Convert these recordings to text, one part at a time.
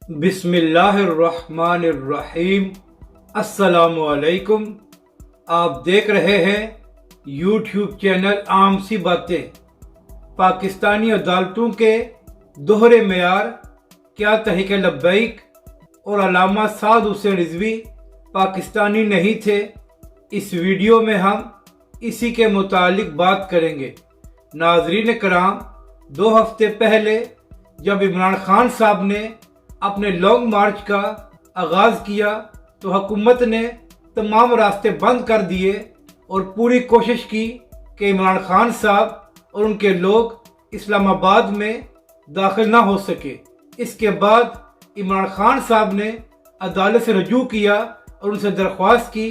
بسم اللہ الرحمن الرحیم۔ السلام علیکم۔ آپ دیکھ رہے ہیں یوٹیوب چینل عام سی باتیں۔ پاکستانی عدالتوں کے دوہرے معیار، کیا تحریک لبیک اور علامہ سعد حسین رضوی پاکستانی نہیں تھے؟ اس ویڈیو میں ہم اسی کے متعلق بات کریں گے۔ ناظرین کرام، 2 ہفتے پہلے جب عمران خان صاحب نے اپنے لانگ مارچ کا آغاز کیا تو حکومت نے تمام راستے بند کر دیے اور پوری کوشش کی کہ عمران خان صاحب اور ان کے لوگ اسلام آباد میں داخل نہ ہو سکے۔ اس کے بعد عمران خان صاحب نے عدالت سے رجوع کیا اور ان سے درخواست کی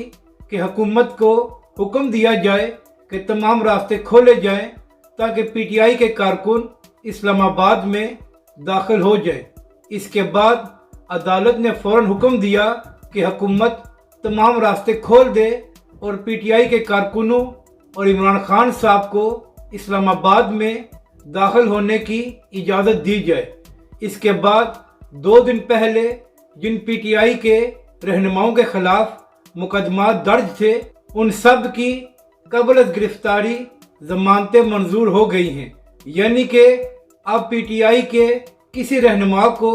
کہ حکومت کو حکم دیا جائے کہ تمام راستے کھولے جائیں تاکہ پی ٹی آئی کے کارکن اسلام آباد میں داخل ہو جائیں۔ اس کے بعد عدالت نے فوراً حکم دیا کہ حکومت تمام راستے کھول دے اور پی ٹی آئی کے کارکنوں اور عمران خان صاحب کو اسلام آباد میں داخل ہونے کی اجازت دی جائے۔ اس کے بعد 2 دن پہلے جن پی ٹی آئی کے رہنماؤں کے خلاف مقدمات درج تھے، ان سب کی قبل از گرفتاری ضمانتیں منظور ہو گئی ہیں، یعنی کہ اب پی ٹی آئی کے کسی رہنما کو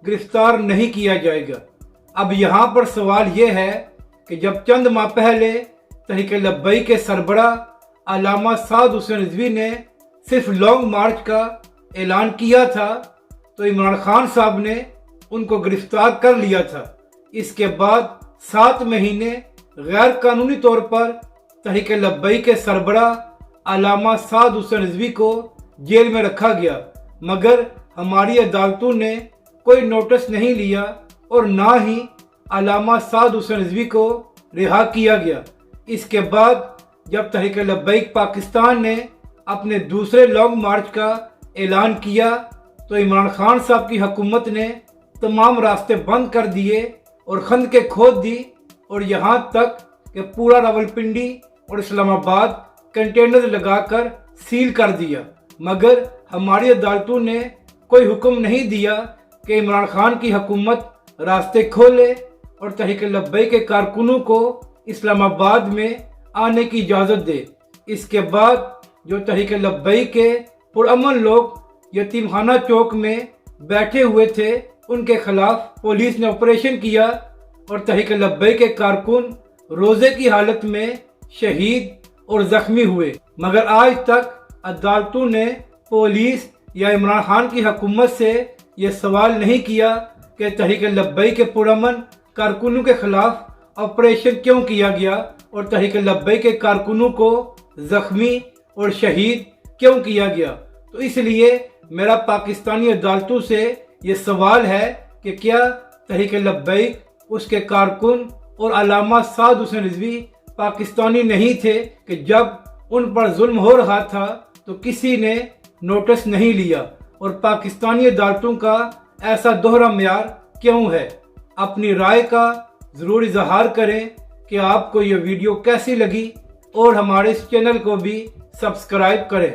گرفتار نہیں کیا جائے گا۔ اب یہاں پر سوال یہ ہے کہ جب چند ماہ پہلے تحریک لبیک کے سربراہ علامہ سعد حسین رضوی نے صرف لانگ مارچ کا اعلان کیا تھا تو عمران خان صاحب نے ان کو گرفتار کر لیا تھا۔ اس کے بعد 7 مہینے غیر قانونی طور پر تحریک لبیک کے سربراہ علامہ سعد حسین رضوی کو جیل میں رکھا گیا، مگر ہماری عدالتوں نے کوئی نوٹس نہیں لیا اور نہ ہی علامہ سعد حسین رضوی کو رہا کیا گیا۔ اس کے بعد جب تحریک لبیک پاکستان نے اپنے دوسرے لانگ مارچ کا اعلان کیا تو عمران خان صاحب کی حکومت نے تمام راستے بند کر دیے اور خندقیں کھود دی اور یہاں تک کہ پورا راولپنڈی اور اسلام آباد کنٹینر لگا کر سیل کر دیا، مگر ہماری عدالتوں نے کوئی حکم نہیں دیا کہ عمران خان کی حکومت راستے کھولے اور تحریک لبیک کے کارکنوں کو اسلام آباد میں آنے کی اجازت دے۔ اس کے بعد جو تحریک لبیک کے پرامن لوگ یتیم خانہ چوک میں بیٹھے ہوئے تھے، ان کے خلاف پولیس نے آپریشن کیا اور تحریک لبیک کے کارکن روزے کی حالت میں شہید اور زخمی ہوئے، مگر آج تک عدالتوں نے پولیس یا عمران خان کی حکومت سے یہ سوال نہیں کیا کہ تحریک لبیک کے پرامن کارکنوں کے خلاف آپریشن کیوں کیا گیا اور تحریک لبیک کے کارکنوں کو زخمی اور شہید کیوں کیا گیا۔ تو اس لیے میرا پاکستانی عدالتوں سے یہ سوال ہے کہ کیا تحریک لبیک، اس کے کارکن اور علامہ سعد حسین رضوی پاکستانی نہیں تھے کہ جب ان پر ظلم ہو رہا تھا تو کسی نے نوٹس نہیں لیا، اور پاکستانی عدالتوں کا ایسا دوہرا معیار کیوں ہے؟ اپنی رائے کا ضرور اظہار کریں کہ آپ کو یہ ویڈیو کیسی لگی اور ہمارے اس چینل کو بھی سبسکرائب کریں۔